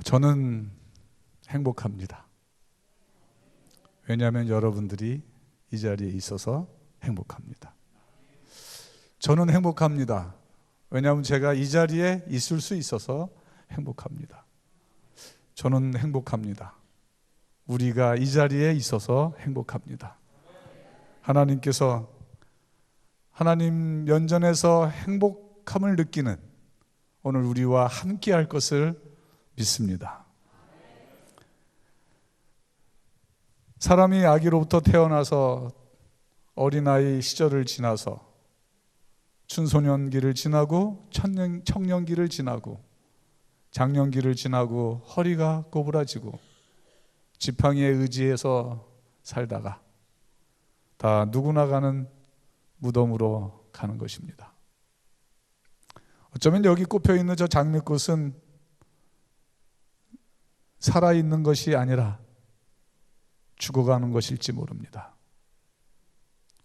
저는 행복합니다. 왜냐하면 여러분들이 이 자리에 있어서 행복합니다. 저는 행복합니다. 왜냐하면 제가 이 자리에 있을 수 있어서 행복합니다. 저는 행복합니다. 우리가 이 자리에 있어서 행복합니다. 하나님께서 하나님 면전에서 행복함을 느끼는 오늘 우리와 함께 할 것을 믿습니다. 사람이 아기로부터 태어나서 어린아이 시절을 지나서 춘소년기를 지나고 청년기를 지나고 장년기를 지나고 허리가 꼬부라지고 지팡이에 의지해서 살다가 다 누구나 가는 무덤으로 가는 것입니다. 어쩌면 여기 꼽혀있는 저 장미꽃은 살아있는 것이 아니라 죽어가는 것일지 모릅니다.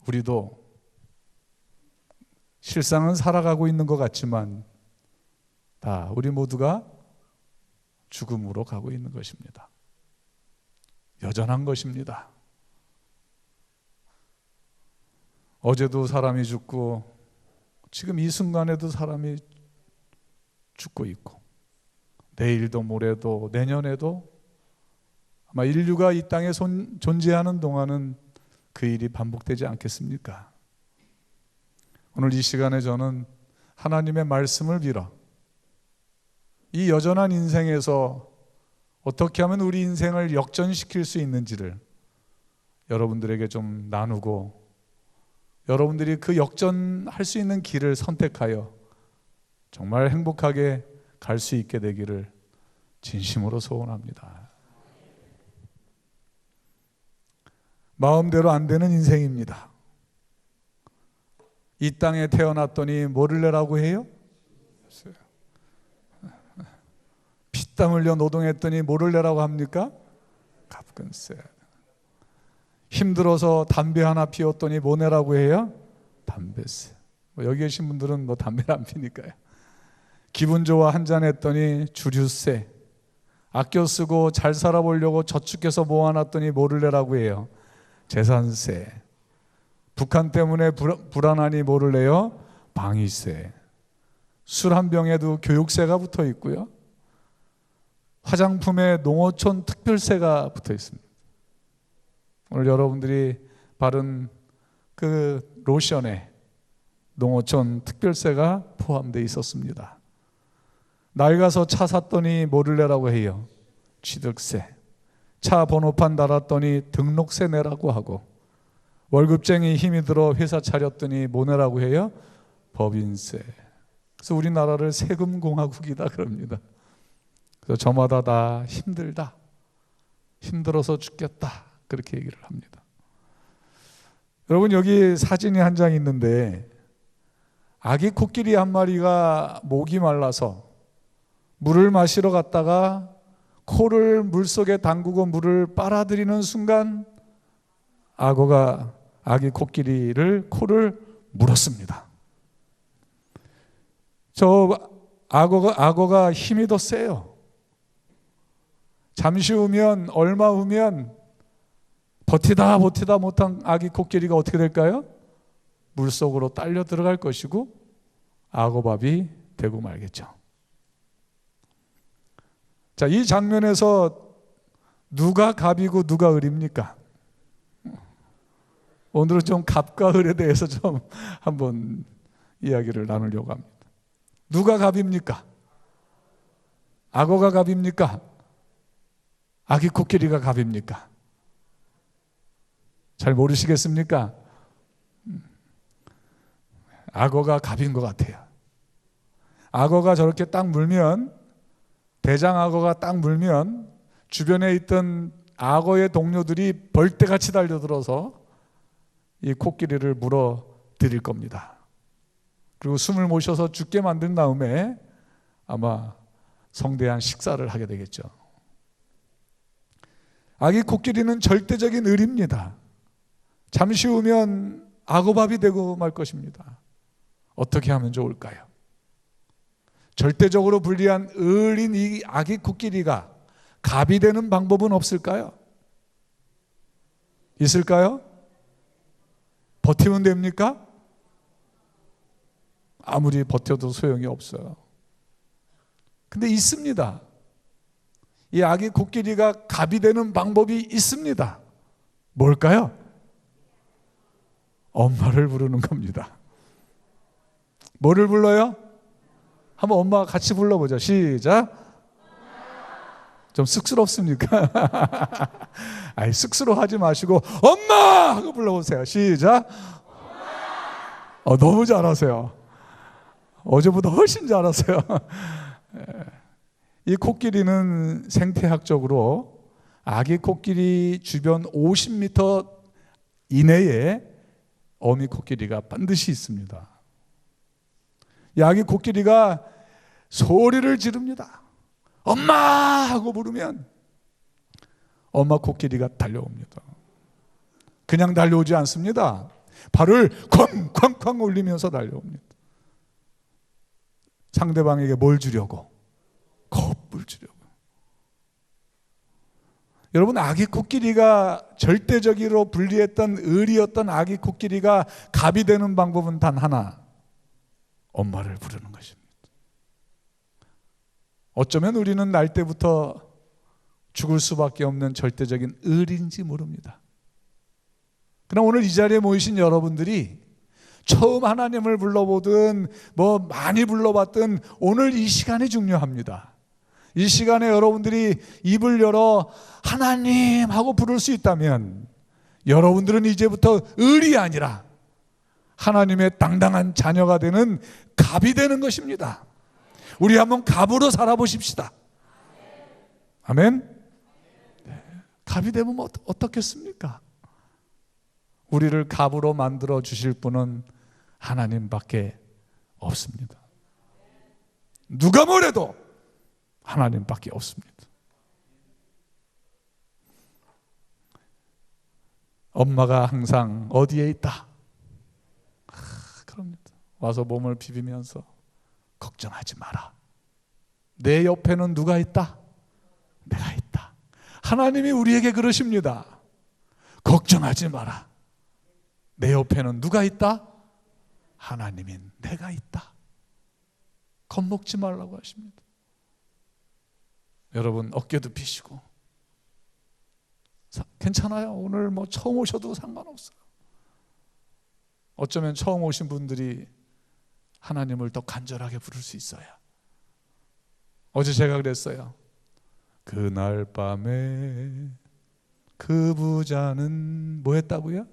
우리도 실상은 살아가고 있는 것 같지만 다 우리 모두가 죽음으로 가고 있는 것입니다. 여전한 것입니다. 어제도 사람이 죽고 지금 이 순간에도 사람이 죽고 있고 내일도 모레도 내년에도 아마 인류가 이 땅에 존재하는 동안은 그 일이 반복되지 않겠습니까? 오늘 이 시간에 저는 하나님의 말씀을 빌어 이 여전한 인생에서 어떻게 하면 우리 인생을 역전시킬 수 있는지를 여러분들에게 좀 나누고 여러분들이 그 역전할 수 있는 길을 선택하여 정말 행복하게 갈 수 있게 되기를 진심으로 소원합니다. 마음대로 안 되는 인생입니다. 이 땅에 태어났더니 뭐를 내라고 해요? 피땀 흘려 노동했더니 뭐를 내라고 합니까? 값근세. 힘들어서 담배 하나 피웠더니 뭐 내라고 해요? 담배세. 여기 계신 분들은 뭐 담배를 안 피니까요. 기분 좋아 한잔 했더니 주류세. 아껴 쓰고 잘 살아보려고 저축해서 모아놨더니 뭐를 내라고 해요? 재산세. 북한 때문에 불안하니 뭐를 내요? 방위세. 술 한 병에도 교육세가 붙어 있고요. 화장품에 농어촌 특별세가 붙어 있습니다. 오늘 여러분들이 바른 그 로션에 농어촌 특별세가 포함되어 있었습니다. 낡아서 차 샀더니 뭐를 내라고 해요? 취득세. 차 번호판 달았더니 등록세 내라고 하고 월급쟁이 힘이 들어 회사 차렸더니 뭐 내라고 해요? 법인세. 그래서 우리나라를 세금공화국이다 그럽니다. 그래서 저마다 다 힘들다, 힘들어서 죽겠다 그렇게 얘기를 합니다. 여러분 여기 사진이 한 장 있는데 아기 코끼리 한 마리가 목이 말라서 물을 마시러 갔다가 코를 물속에 담그고 물을 빨아들이는 순간 악어가 아기 코끼리를 코를 물었습니다. 저 악어가 힘이 더 세요. 잠시 후면 얼마 후면 버티다 못한 아기 코끼리가 어떻게 될까요? 물속으로 딸려 들어갈 것이고 악어밥이 되고 말겠죠. 자, 이 장면에서 누가 갑이고 누가 을입니까? 오늘은 좀 갑과 을에 대해서 좀 한번 이야기를 나누려고 합니다. 누가 갑입니까? 악어가 갑입니까? 아기 코끼리가 갑입니까? 잘 모르시겠습니까? 악어가 갑인 것 같아요. 악어가 저렇게 딱 물면, 대장 악어가 딱 물면 주변에 있던 악어의 동료들이 벌떼같이 달려들어서 이 코끼리를 물어 드릴 겁니다. 그리고 숨을 모셔서 죽게 만든 다음에 아마 성대한 식사를 하게 되겠죠. 아기 코끼리는 절대적인 을입니다. 잠시 후면 악어밥이 되고 말 것입니다. 어떻게 하면 좋을까요? 절대적으로 불리한 을인 이 아기 코끼리가 갑이 되는 방법은 없을까요? 있을까요? 버티면 됩니까? 아무리 버텨도 소용이 없어요. 근데 있습니다. 이 아기 코끼리가 갑이 되는 방법이 있습니다. 뭘까요? 엄마를 부르는 겁니다. 뭐를 불러요? 한번 엄마 같이 불러보죠. 시작. 좀 쑥스럽습니까? 아니, 쑥스러워하지 마시고 엄마! 하고 불러보세요. 시작. 너무 잘하세요. 어제보다 훨씬 잘하세요. 이 코끼리는 생태학적으로 아기 코끼리 주변 50m 이내에 어미 코끼리가 반드시 있습니다. 이 아기 코끼리가 소리를 지릅니다. 엄마! 하고 부르면 엄마 코끼리가 달려옵니다. 그냥 달려오지 않습니다. 발을 쾅쾅쾅 울리면서 달려옵니다. 상대방에게 뭘 주려고? 겁을 주려고. 여러분, 아기 코끼리가 절대적으로 불리했던 을이었던 아기 코끼리가 갑이 되는 방법은 단 하나. 엄마를 부르는 것입니다. 어쩌면 우리는 날 때부터 죽을 수밖에 없는 절대적인 을인지 모릅니다. 그러나 오늘 이 자리에 모이신 여러분들이 처음 하나님을 불러보든 많이 불러봤든 오늘 이 시간이 중요합니다. 이 시간에 여러분들이 입을 열어 하나님 하고 부를 수 있다면 여러분들은 이제부터 을이 아니라 하나님의 당당한 자녀가 되는 갑이 되는 것입니다. 우리 한번 갑으로 살아보십시다. 아멘. 네. 갑이 되면 어떻겠습니까? 우리를 갑으로 만들어 주실 분은 하나님밖에 없습니다. 누가 뭐래도 하나님밖에 없습니다. 엄마가 항상 어디에 있다? 그럽니다. 와서 몸을 비비면서 걱정하지 마라. 내 옆에는 누가 있다? 내가 있다. 하나님이 우리에게 그러십니다. 걱정하지 마라. 내 옆에는 누가 있다? 하나님인 내가 있다. 겁먹지 말라고 하십니다. 여러분, 어깨도 피시고 괜찮아요. 오늘 처음 오셔도 상관없어요. 어쩌면 처음 오신 분들이 하나님을 더 간절하게 부를 수 있어요. 어제 제가 그랬어요. 그날 밤에 그 부자는 뭐 했다고요?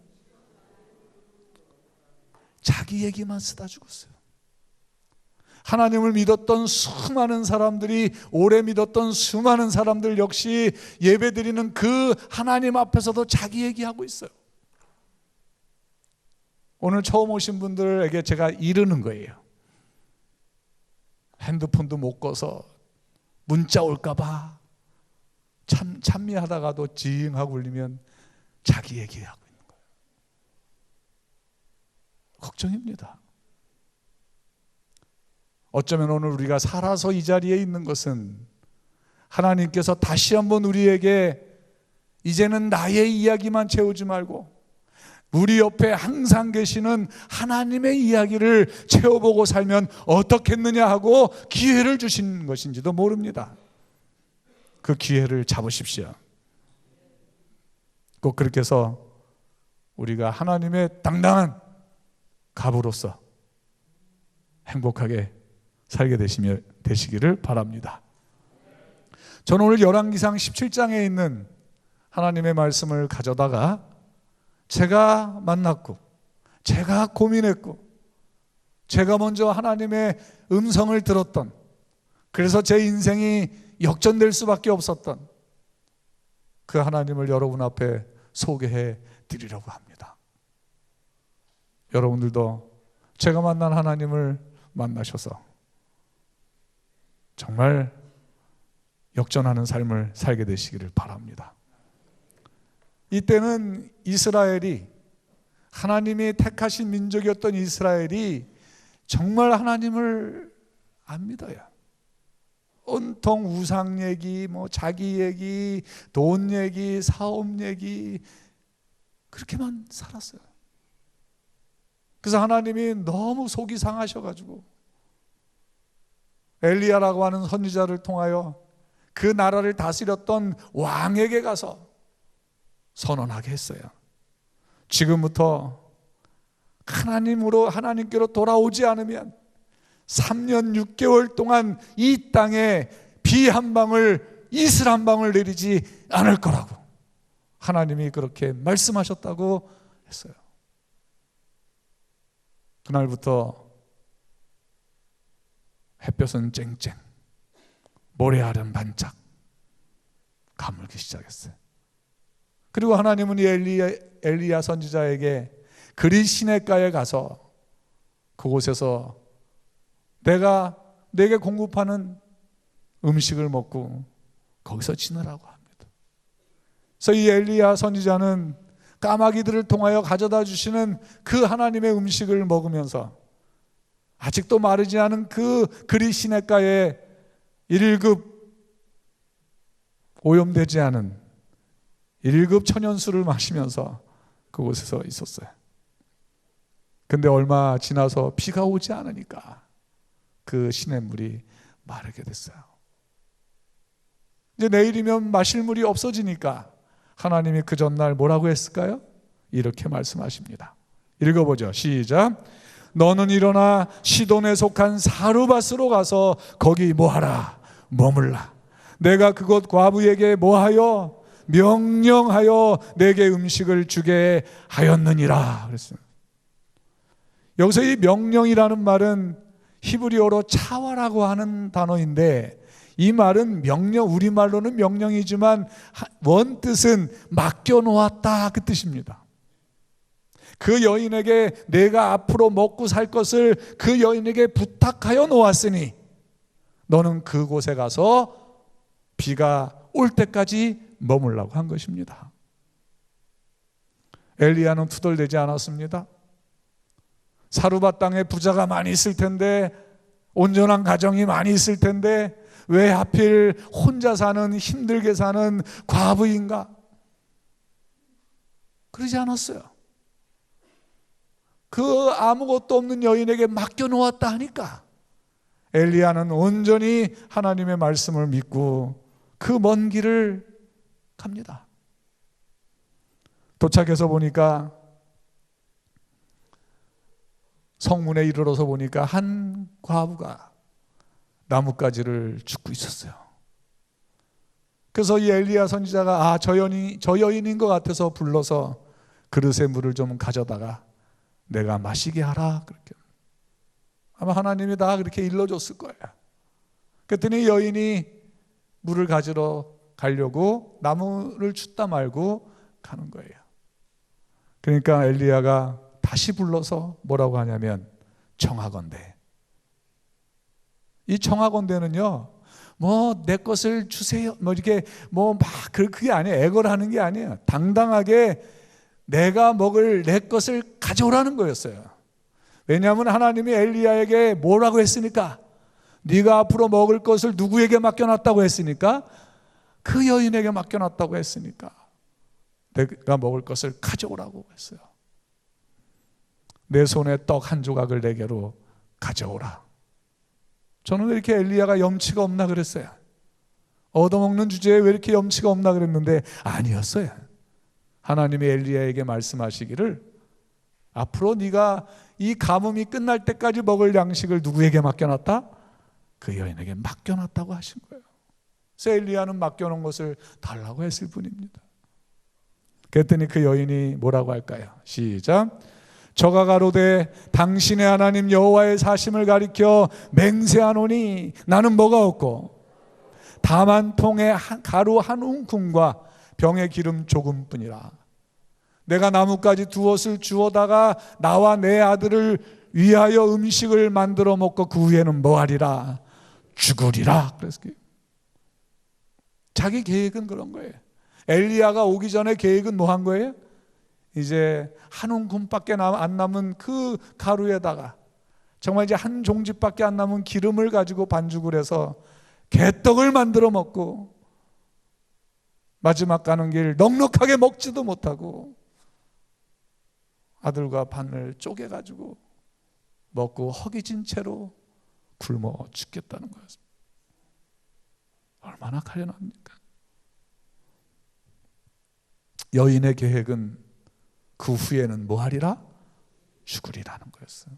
자기 얘기만 쓰다 죽었어요. 하나님을 믿었던 수많은 사람들이, 오래 믿었던 수많은 사람들 역시 예배드리는 그 하나님 앞에서도 자기 얘기하고 있어요. 오늘 처음 오신 분들에게 제가 이르는 거예요. 핸드폰도 못 꺼서 문자 올까 봐 찬미하다가도 징하고 울리면 자기 얘기하고 있는 거예요. 걱정입니다. 어쩌면 오늘 우리가 살아서 이 자리에 있는 것은 하나님께서 다시 한번 우리에게 이제는 나의 이야기만 채우지 말고 우리 옆에 항상 계시는 하나님의 이야기를 채워보고 살면 어떻겠느냐 하고 기회를 주신 것인지도 모릅니다. 그 기회를 잡으십시오. 꼭 그렇게 해서 우리가 하나님의 당당한 갑으로서 행복하게 살게 되시기를 바랍니다. 저는 오늘 열왕기상 17장에 있는 하나님의 말씀을 가져다가 제가 만났고 제가 고민했고 제가 먼저 하나님의 음성을 들었던, 그래서 제 인생이 역전될 수밖에 없었던 그 하나님을 여러분 앞에 소개해 드리려고 합니다. 여러분들도 제가 만난 하나님을 만나셔서 정말 역전하는 삶을 살게 되시기를 바랍니다. 이때는 이스라엘이, 하나님이 택하신 민족이었던 이스라엘이 정말 하나님을 안 믿어요. 온통 우상 얘기, 뭐 자기 얘기, 돈 얘기, 사업 얘기, 그렇게만 살았어요. 그래서 하나님이 너무 속이 상하셔가지고 엘리야라고 하는 선지자를 통하여 그 나라를 다스렸던 왕에게 가서 선언하게 했어요. 지금부터 하나님께로 돌아오지 않으면 3년 6개월 동안 이 땅에 비 한 방울, 이슬 한 방울 내리지 않을 거라고 하나님이 그렇게 말씀하셨다고 했어요. 그날부터 햇볕은 쨍쨍, 모래알은 반짝 가물기 시작했어요. 그리고 하나님은 이 엘리야 선지자에게 그리 시냇가에 가서 그곳에서 내가 내게 공급하는 음식을 먹고 거기서 지내라고 합니다. 그래서 이 엘리야 선지자는 까마귀들을 통하여 가져다 주시는 그 하나님의 음식을 먹으면서 아직도 마르지 않은 그 그리 시냇가에 1급 오염되지 않은 1급 천연수를 마시면서 그곳에서 있었어요. 근데 얼마 지나서 비가 오지 않으니까 그 시냇물이 마르게 됐어요. 이제 내일이면 마실 물이 없어지니까 하나님이 그 전날 뭐라고 했을까요? 이렇게 말씀하십니다. 읽어보죠. 시작. 너는 일어나 시돈에 속한 사르밧으로 가서 거기 뭐하라? 머물라. 내가 그곳 과부에게 뭐하여? 명령하여 내게 음식을 주게 하였느니라 그랬어요. 여기서 이 명령이라는 말은 히브리어로 차와라고 하는 단어인데 이 말은 명령, 우리말로는 명령이지만 원뜻은 맡겨놓았다 그 뜻입니다. 그 여인에게 내가 앞으로 먹고 살 것을 그 여인에게 부탁하여 놓았으니 너는 그곳에 가서 비가 올 때까지 머물라고 한 것입니다. 엘리야는 투덜대지 않았습니다. 사르밧 땅에 부자가 많이 있을 텐데, 온전한 가정이 많이 있을 텐데 왜 하필 혼자 사는, 힘들게 사는 과부인가? 그러지 않았어요. 그 아무것도 없는 여인에게 맡겨놓았다 하니까 엘리야는 온전히 하나님의 말씀을 믿고 그 먼 길을 갑니다. 도착해서 보니까, 성문에 이르러서 보니까 한 과부가 나뭇가지를 줍고 있었어요. 그래서 이 엘리야 선지자가 저 여인인 것 같아서 불러서 그릇에 물을 좀 가져다가 내가 마시게 하라. 그렇게 아마 하나님이 다 그렇게 일러줬을 거예요. 그랬더니 여인이 물을 가지러 가려고 나무를 춥다 말고 가는 거예요. 그러니까 엘리야가 다시 불러서 뭐라고 하냐면 청하건대. 이 청하건대는요, 뭐 내 것을 주세요, 뭐 이렇게 뭐 막 그게 아니에요. 애걸 하는 게 아니에요. 당당하게 내가 먹을 내 것을 가져오라는 거였어요. 왜냐하면 하나님이 엘리야에게 뭐라고 했으니까, 네가 앞으로 먹을 것을 누구에게 맡겨놨다고 했으니까, 그 여인에게 맡겨놨다고 했으니까 내가 먹을 것을 가져오라고 했어요. 내 손에 떡 한 조각을 내게로 가져오라. 저는 왜 이렇게 엘리야가 염치가 없나 그랬어요. 얻어먹는 주제에 왜 이렇게 염치가 없나 그랬는데 아니었어요. 하나님이 엘리야에게 말씀하시기를 앞으로 네가 이 가뭄이 끝날 때까지 먹을 양식을 누구에게 맡겨놨다? 그 여인에게 맡겨놨다고 하신 거예요. 그래서 엘리야는 맡겨놓은 것을 달라고 했을 뿐입니다. 그랬더니 그 여인이 뭐라고 할까요? 시작. 저가 가로되 당신의 하나님 여호와의 사심을 가리켜 맹세하노니 나는 뭐가 없고 다만 통에 가루 한 움큼과 병에 기름 조금뿐이라. 내가 나뭇가지 두엇을 주워다가 나와 내 아들을 위하여 음식을 만들어 먹고 그 후에는 뭐하리라? 죽으리라. 그래서 자기 계획은 그런 거예요. 엘리야가 오기 전에 계획은 뭐 한 거예요? 이제 한 움큼밖에 안 남은 그 가루에다가 정말 이제 한 종집밖에 안 남은 기름을 가지고 반죽을 해서 개떡을 만들어 먹고 마지막 가는 길 넉넉하게 먹지도 못하고 아들과 반을 쪼개가지고 먹고 허기진 채로 굶어 죽겠다는 거였습니다. 얼마나 가련합니까? 여인의 계획은 그 후에는 뭐 하리라? 죽으리라는 거였어요.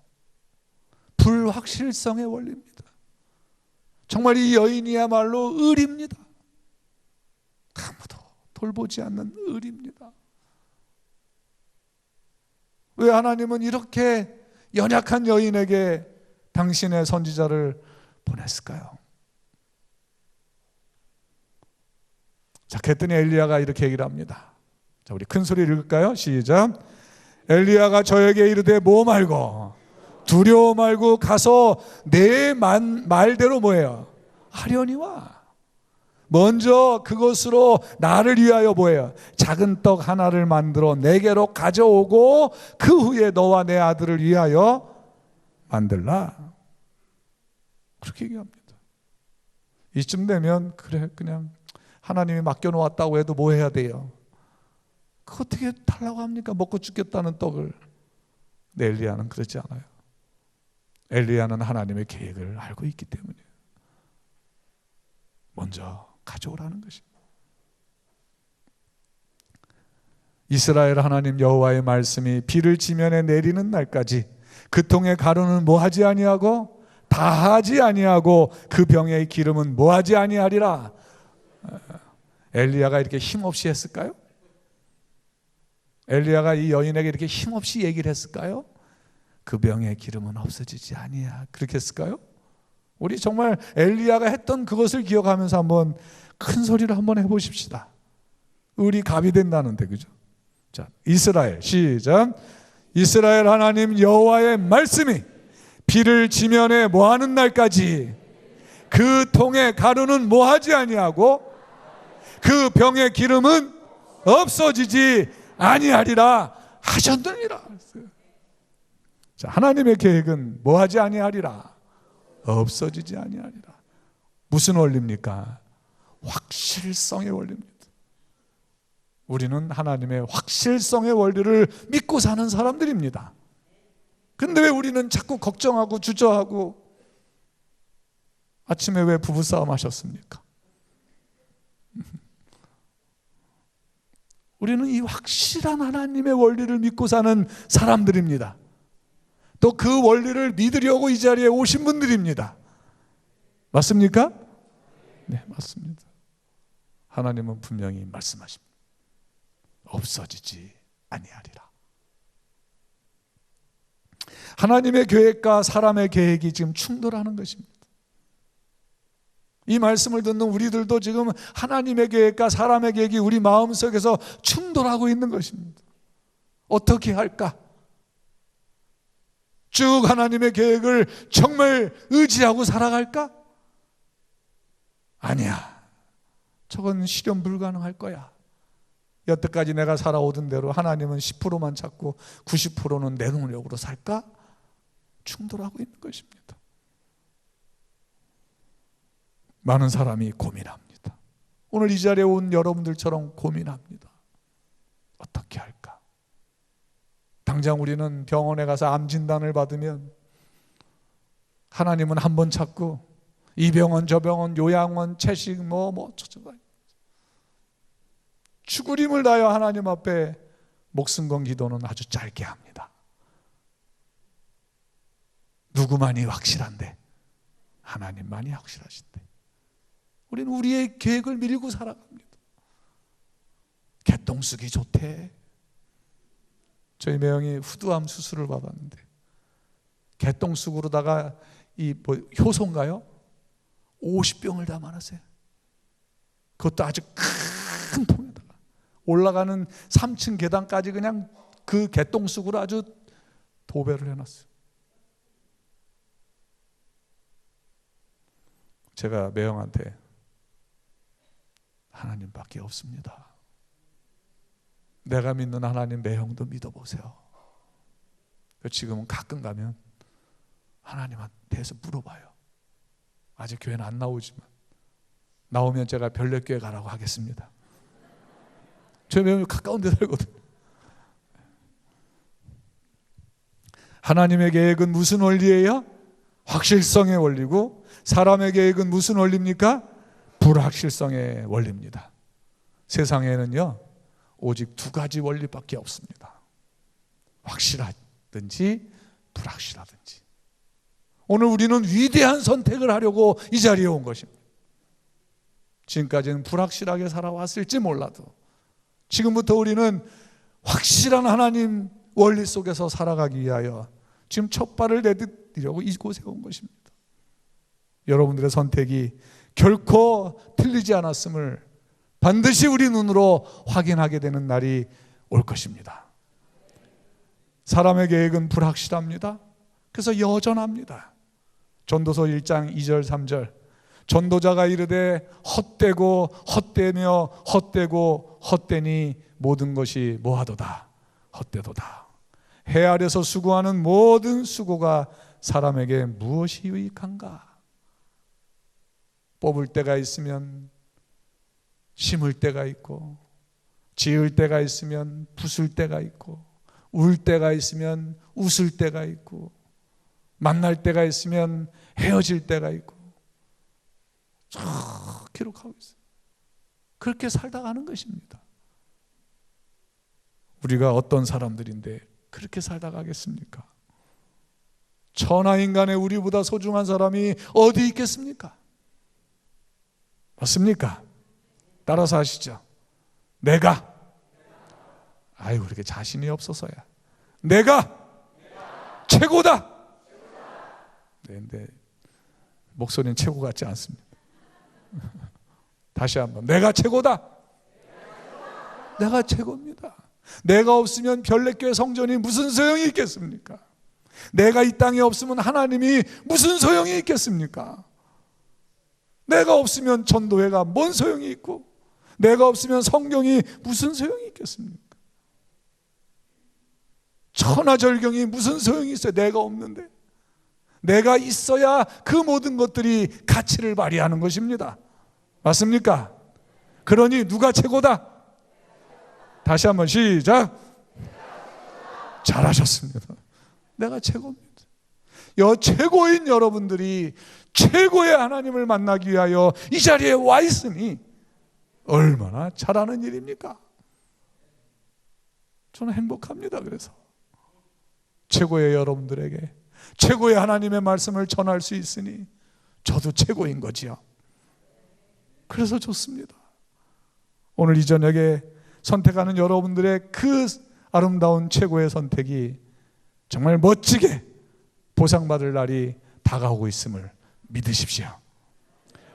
불확실성의 원리입니다. 정말 이 여인이야말로 을입니다. 아무도 돌보지 않는 을입니다. 왜 하나님은 이렇게 연약한 여인에게 당신의 선지자를 보냈을까요? 자, 그랬더니 엘리야가 이렇게 얘기를 합니다. 자, 우리 큰 소리 읽을까요? 시작. 엘리야가 저에게 이르되 뭐 말고 두려워 말고 가서 내 말대로 뭐예요? 하려니와. 먼저 그것으로 나를 위하여 뭐예요? 작은 떡 하나를 만들어 내게로 가져오고 그 후에 너와 내 아들을 위하여 만들라. 그렇게 얘기합니다. 이쯤 되면 그래 그냥 하나님이 맡겨놓았다고 해도 뭐 해야 돼요? 그거 어떻게 달라고 합니까? 먹고 죽겠다는 떡을. 근데 엘리야는 그렇지 않아요. 엘리야는 하나님의 계획을 알고 있기 때문이에요. 먼저 가져오라는 것입니다. 이스라엘 하나님 여호와의 말씀이 비를 지면에 내리는 날까지 그 통의 가루는 뭐하지 아니하고 다하지 아니하고 그 병의 기름은 뭐하지 아니하리라. 엘리야가 이렇게 힘없이 했을까요? 엘리야가 이 여인에게 이렇게 힘없이 얘기를 했을까요? 그 병의 기름은 없어지지 아니야. 그렇게 했을까요? 우리 정말 엘리야가 했던 그것을 기억하면서 한번 큰 소리로 한번 해보십시다. 을이 갑이 된다는데, 그죠? 자, 이스라엘 시작. 이스라엘 하나님 여호와의 말씀이 비를 지면에 뭐하는 날까지 그 통의 가루는 뭐하지 아니하고 그 병의 기름은 없어지지 아니하리라 하셨느니라. 자, 하나님의 계획은 뭐하지 아니하리라? 없어지지 아니하리라. 무슨 원리입니까? 확실성의 원리입니다. 우리는 하나님의 확실성의 원리를 믿고 사는 사람들입니다. 근데 왜 우리는 자꾸 걱정하고 주저하고 아침에 왜 부부싸움 하셨습니까? 우리는 이 확실한 하나님의 원리를 믿고 사는 사람들입니다. 또 그 원리를 믿으려고 이 자리에 오신 분들입니다. 맞습니까? 네, 맞습니다. 하나님은 분명히 말씀하십니다. 없어지지 아니하리라. 하나님의 계획과 사람의 계획이 지금 충돌하는 것입니다. 이 말씀을 듣는 우리들도 지금 하나님의 계획과 사람의 계획이 우리 마음속에서 충돌하고 있는 것입니다. 어떻게 할까? 쭉 하나님의 계획을 정말 의지하고 살아갈까? 아니야. 저건 실현 불가능할 거야. 여태까지 내가 살아오던 대로 하나님은 10%만 찾고 90%는 내 능력으로 살까? 충돌하고 있는 것입니다. 많은 사람이 고민합니다. 오늘 이 자리에 온 여러분들처럼 고민합니다. 어떻게 할까? 당장 우리는 병원에 가서 암 진단을 받으면 하나님은 한 번 찾고 이 병원 저 병원 요양원 채식 뭐 죽을 힘을 다하여 하나님 앞에 목숨 건 기도는 아주 짧게 합니다. 누구만이 확실한데? 하나님만이 확실하신데. 우리는 우리의 계획을 밀고 살아갑니다. 개똥 쓰기 좋대. 저희 매형이 후두암 수술을 받았는데 개똥 쑥으로다가 이 효소인가요? 50병을 담아놨어요. 그것도 아주 큰 통에다가 올라가는 3층 계단까지 그냥 그 개똥 쑥으로 아주 도배를 해놨어요. 제가 매형한테 하나님밖에 없습니다. 내가 믿는 하나님 매형도 믿어보세요. 지금은 가끔 가면 하나님한테서 물어봐요. 아직 교회는 안 나오지만 나오면 제가 별내교회 가라고 하겠습니다. 저희 매우 가까운 데 살거든요. 하나님의 계획은 무슨 원리예요? 확실성의 원리고, 사람의 계획은 무슨 원리입니까? 불확실성의 원리입니다. 세상에는요, 오직 두 가지 원리밖에 없습니다. 확실하든지 불확실하든지. 오늘 우리는 위대한 선택을 하려고 이 자리에 온 것입니다. 지금까지는 불확실하게 살아왔을지 몰라도 지금부터 우리는 확실한 하나님 원리 속에서 살아가기 위하여 지금 첫 발을 내딛으려고 이곳에 온 것입니다. 여러분들의 선택이 결코 틀리지 않았음을 반드시 우리 눈으로 확인하게 되는 날이 올 것입니다. 사람의 계획은 불확실합니다. 그래서 여전합니다. 전도서 1장 2절 3절, 전도자가 이르되 헛되고 헛되며 헛되고 헛되니 모든 것이 뭐하도다? 헛되도다. 해 아래서 수고하는 모든 수고가 사람에게 무엇이 유익한가? 뽑을 때가 있으면 심을 때가 있고, 지을 때가 있으면 부술 때가 있고, 울 때가 있으면 웃을 때가 있고, 만날 때가 있으면 헤어질 때가 있고, 쫙 기록하고 있어요. 그렇게 살다 가는 것입니다. 우리가 어떤 사람들인데 그렇게 살다 가겠습니까? 천하인간에 우리보다 소중한 사람이 어디 있겠습니까? 맞습니까? 따라서 하시죠. 내가, 아유, 그렇게 자신이 없어서야. 내가 최고다. 네, 근데 목소리는 최고 같지 않습니다. 다시 한번, 내가 최고다. 내가 최고입니다. 내가 없으면 별내교회 성전이 무슨 소용이 있겠습니까? 내가 이 땅에 없으면 하나님이 무슨 소용이 있겠습니까? 내가 없으면 전도회가 뭔 소용이 있고, 내가 없으면 성경이 무슨 소용이 있겠습니까? 천하절경이 무슨 소용이 있어요? 내가 없는데. 내가 있어야 그 모든 것들이 가치를 발휘하는 것입니다. 맞습니까? 그러니 누가 최고다? 다시 한번 시작. 잘하셨습니다. 내가 최고입니다. 최고인 여러분들이 최고의 하나님을 만나기 위하여 이 자리에 와 있으니 얼마나 잘하는 일입니까? 저는 행복합니다. 그래서 최고의 여러분들에게 최고의 하나님의 말씀을 전할 수 있으니 저도 최고인 거지요. 그래서 좋습니다. 오늘 이 저녁에 선택하는 여러분들의 그 아름다운 최고의 선택이 정말 멋지게 보상받을 날이 다가오고 있음을 믿으십시오.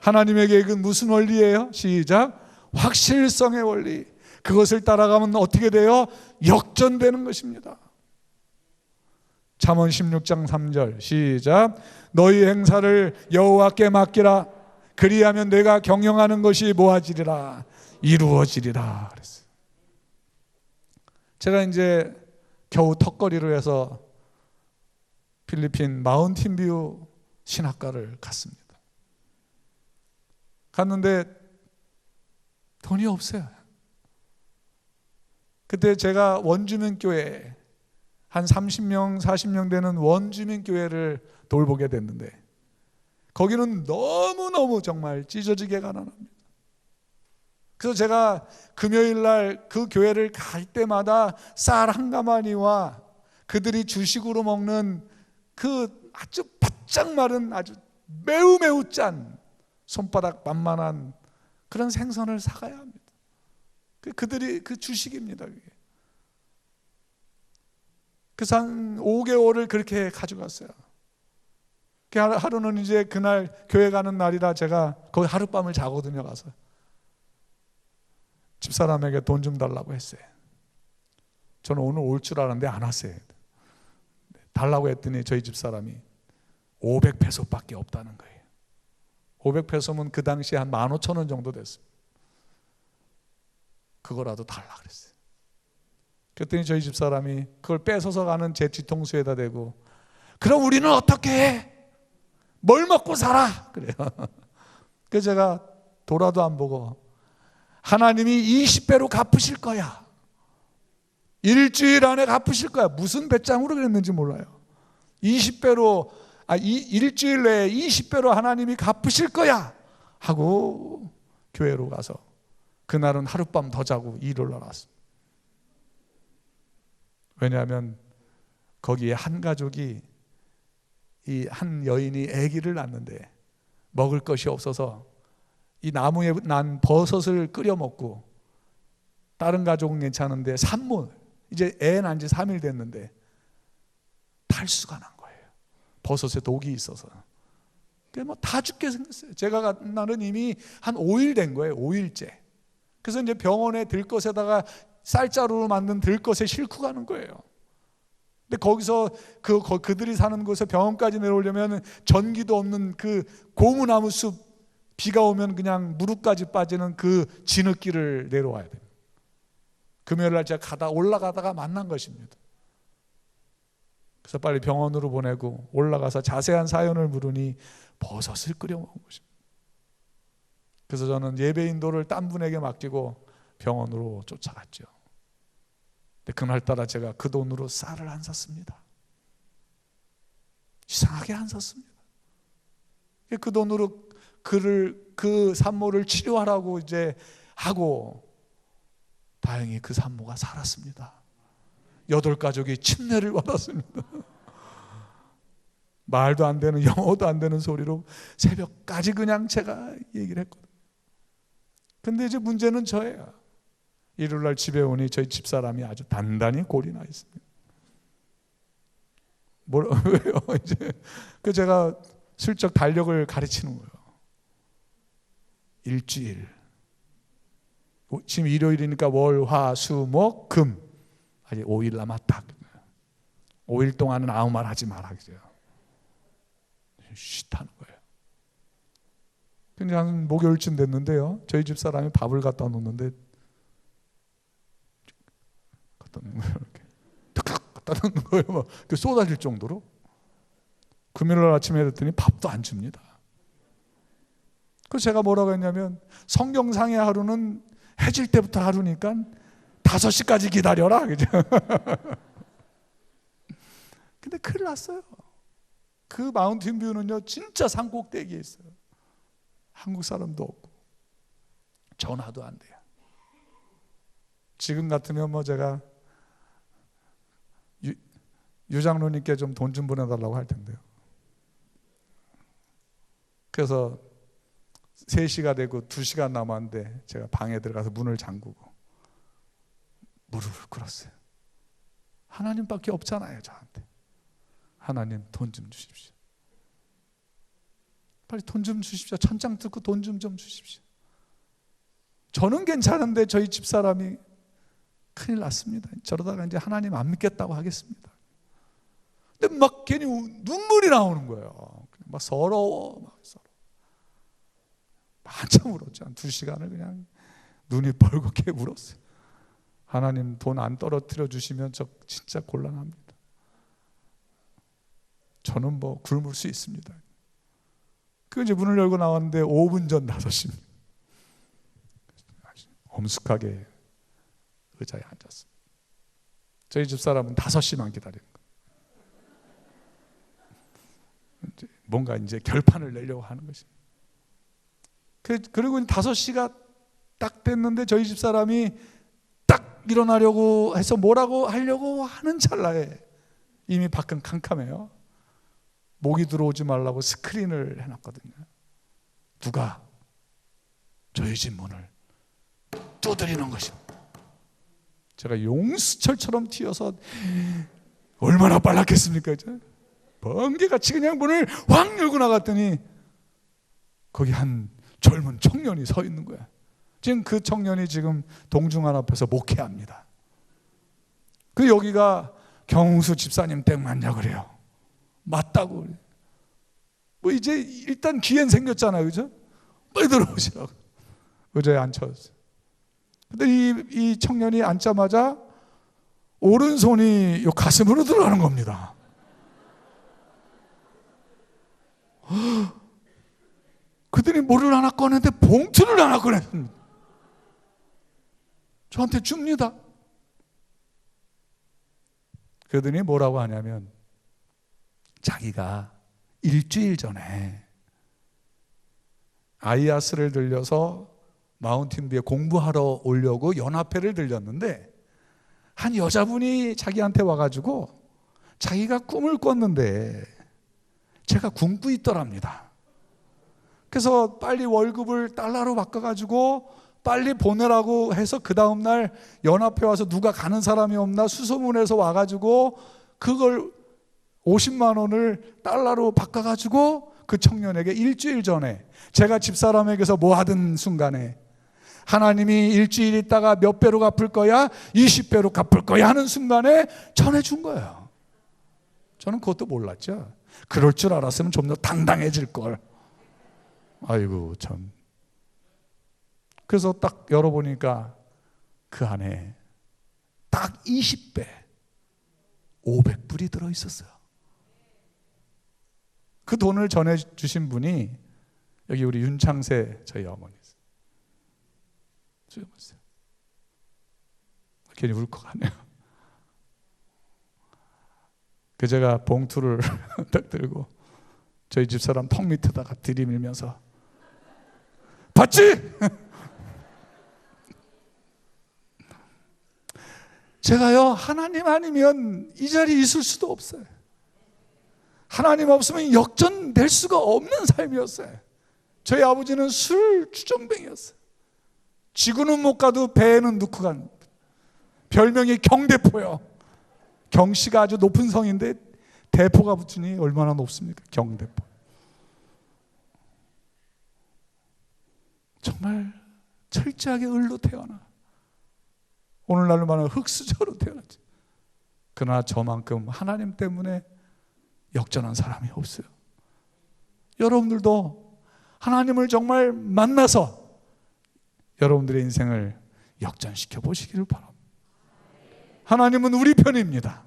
하나님의 계획은 무슨 원리예요? 시작. 확실성의 원리. 그것을 따라가면 어떻게 돼요? 역전되는 것입니다. 잠언 16장 3절 시작. 너희 행사를 여호와께 맡기라. 그리하면 내가 경영하는 것이 뭐하지리라? 이루어지리라 그랬어요. 제가 이제 겨우 턱걸이로 해서 필리핀 마운틴뷰 신학가를 갔습니다. 갔는데 돈이 없어요. 그때 제가 원주민교회 한 30명, 40명 되는 원주민교회를 돌보게 됐는데 거기는 너무너무 정말 찢어지게 가난합니다. 그래서 제가 금요일 날 그 교회를 갈 때마다 쌀 한 가마니와 그들이 주식으로 먹는 그 아주 바짝 마른 아주 매우 짠 손바닥 만만한 그런 생선을 사가야 합니다. 그들이 그 주식입니다. 그게. 그래서 한 5개월을 그렇게 가져갔어요. 하루는 이제 그날 교회 가는 날이라 제가 거기 하룻밤을 자거든요. 가서 집사람에게 돈 좀 달라고 했어요. 저는 오늘 올 줄 알았는데 안 왔어요. 달라고 했더니 저희 집사람이 500페소밖에 없다는 거예요. 500페소면 그 당시에 한 15,000원 정도 됐습니다. 그거라도 달라 그랬어요. 그랬더니 저희 집사람이 그걸 뺏어서 가는 제 뒤통수에다 대고, 그럼 우리는 어떻게 해? 뭘 먹고 살아? 그래요. 그래서 제가 돌아도 안 보고 하나님이 20배로 갚으실 거야. 일주일 안에 갚으실 거야. 무슨 배짱으로 그랬는지 몰라요. 20배로 일주일 내에 20배로 하나님이 갚으실 거야 하고 교회로 가서 그날은 하룻밤 더 자고 일을 나갔습니다. 왜냐하면 거기에 한 가족이 이 한 여인이 아기를 낳는데 먹을 것이 없어서 이 나무에 난 버섯을 끓여 먹고, 다른 가족은 괜찮은데 산모, 이제 애 낳은 지 3일 됐는데 탈수가 난 거예요. 버섯에 독이 있어서. 뭐 다 죽게 생겼어요. 제가 간 날은 이미 한 5일 된 거예요. 5일째. 그래서 이제 병원에 들것에다가 쌀자루로 만든 들것에 싣고 가는 거예요. 근데 거기서 그들이 사는 곳에 병원까지 내려오려면 전기도 없는 그 고무나무 숲, 비가 오면 그냥 무릎까지 빠지는 그 진흙길을 내려와야 돼요. 금요일 날 제가 올라가다가 만난 것입니다. 그래서 빨리 병원으로 보내고 올라가서 자세한 사연을 물으니 버섯을 끓여 먹은 것입니다. 그래서 저는 예배 인도를 딴 분에게 맡기고 병원으로 쫓아갔죠. 근데 그날따라 제가 그 돈으로 쌀을 안 샀습니다. 이상하게 안 샀습니다. 그 돈으로 그 산모를 치료하라고 이제 하고, 다행히 그 산모가 살았습니다. 8가족이 침례를 받았습니다. 말도 안 되는, 영어도 안 되는 소리로 새벽까지 그냥 제가 얘기를 했거든요. 근데 이제 문제는 저예요. 일요일날 집에 오니 저희 집사람이 아주 단단히 골이 나 있습니다. 왜요? 이제 제가 슬쩍 달력을 가르치는 거예요. 일주일. 지금 일요일이니까 월, 화, 수, 목, 금. 아직 5일 남았다. 5일 동안은 아무 말 하지 마라. 쉿하는 거예요. 근데 한 목요일쯤 됐는데요, 저희 집 사람이 밥을 갖다 놓는데 갖다 놓는 거예요. 막 쏟아질 정도로. 금요일 아침에 했더니 밥도 안 줍니다. 그래서 제가 뭐라고 했냐면, 성경상의 하루는 해질 때부터 하루니까 5시까지 기다려라. 그죠? 근데 큰일 났어요. 그 마운틴 뷰는요, 진짜 산 꼭대기에 있어요. 한국 사람도 없고 전화도 안 돼요. 지금 같으면 뭐 제가 유장로님께 좀 돈 좀 보내달라고 할 텐데요. 그래서 3시가 되고 2시간 남았는데 제가 방에 들어가서 문을 잠그고 무릎을 꿇었어요. 하나님밖에 없잖아요, 저한테. 하나님, 돈 좀 주십시오. 빨리 돈 좀 주십시오. 천장 뜯고 돈 좀 주십시오. 저는 괜찮은데 저희 집사람이 큰일 났습니다. 저러다가 이제 하나님 안 믿겠다고 하겠습니다. 근데 막 괜히 눈물이 나오는 거예요. 막 서러워. 한참 울었죠. 한 2시간을 그냥 눈이 벌겋게 울었어요. 하나님, 돈 안 떨어뜨려 주시면 저 진짜 곤란합니다. 저는 뭐 굶을 수 있습니다. 그 이제 문을 열고 나왔는데 5분 전 5시입니다. 엄숙하게 의자에 앉았습니다. 저희 집사람은 5시만 기다리는 거예요. 뭔가 이제 결판을 내려고 하는 것입니다. 그리고 5시가 딱 됐는데 저희 집사람이 딱 일어나려고 해서 뭐라고 하려고 하는 찰나에 이미 밖은 캄캄해요. 모기 들어오지 말라고 스크린을 해놨거든요. 누가 저희 집 문을 두드리는 것입니다. 제가 용수철처럼 튀어서 얼마나 빨랐겠습니까? 이제 번개같이 그냥 문을 확 열고 나갔더니 거기 한 젊은 청년이 서 있는 거야. 지금 그 청년이 지금 동중한 앞에서 목회합니다. 그 여기가 경수 집사님 댁 맞냐 그래요. 맞다고. 뭐 이제 일단 기회는 생겼잖아요, 그죠? 빨리 들어오시라고 의자에 앉혀졌어요. 근데 이 청년이 앉자마자 오른손이 요 가슴으로 들어가는 겁니다. 그들이 그랬더니 뭐를 하나 꺼냈는데 봉투를 하나 꺼냈습니다. 저한테 줍니다. 그러더니 뭐라고 하냐면 자기가 일주일 전에 아이아스를 들려서 마운틴뷰에 공부하러 오려고 연합회를 들렸는데 한 여자분이 자기한테 와가지고 자기가 꿈을 꿨는데 제가 굶고 있더랍니다. 그래서 빨리 월급을 달러로 바꿔가지고 빨리 보내라고 해서 그 다음날 연합회 와서 누가 가는 사람이 없나 수소문해서 와가지고 그걸 50만 원을 달러로 바꿔가지고 그 청년에게 일주일 전에 제가 집사람에게서 뭐 하던 순간에 하나님이 일주일 있다가 몇 배로 갚을 거야? 20배로 갚을 거야 하는 순간에 전해준 거예요. 저는 그것도 몰랐죠. 그럴 줄 알았으면 좀 더 당당해질 걸. 아이고 참. 그래서 딱 열어보니까 그 안에 딱 20배 500불이 들어있었어요. 그 돈을 전해주신 분이 여기 우리 윤창세 저희 어머니. 괜히 울컥하네요. 그 제가 봉투를 딱 들고 저희 집사람 턱 밑에다가 들이밀면서 봤지? 제가요 하나님 아니면 이 자리에 있을 수도 없어요. 하나님 없으면 역전될 수가 없는 삶이었어요. 저희 아버지는 술 주정뱅이였어요. 지구는 못 가도 배에는 넣고 간 별명이 경대포요. 경씨가 아주 높은 성인데 대포가 붙으니 얼마나 높습니까? 경대포. 정말 철저하게 을로 태어나 오늘날로 말하면 흙수저로 태어났지. 그러나 저만큼 하나님 때문에 역전한 사람이 없어요. 여러분들도 하나님을 정말 만나서 여러분들의 인생을 역전시켜 보시기를 바랍니다. 하나님은 우리 편입니다.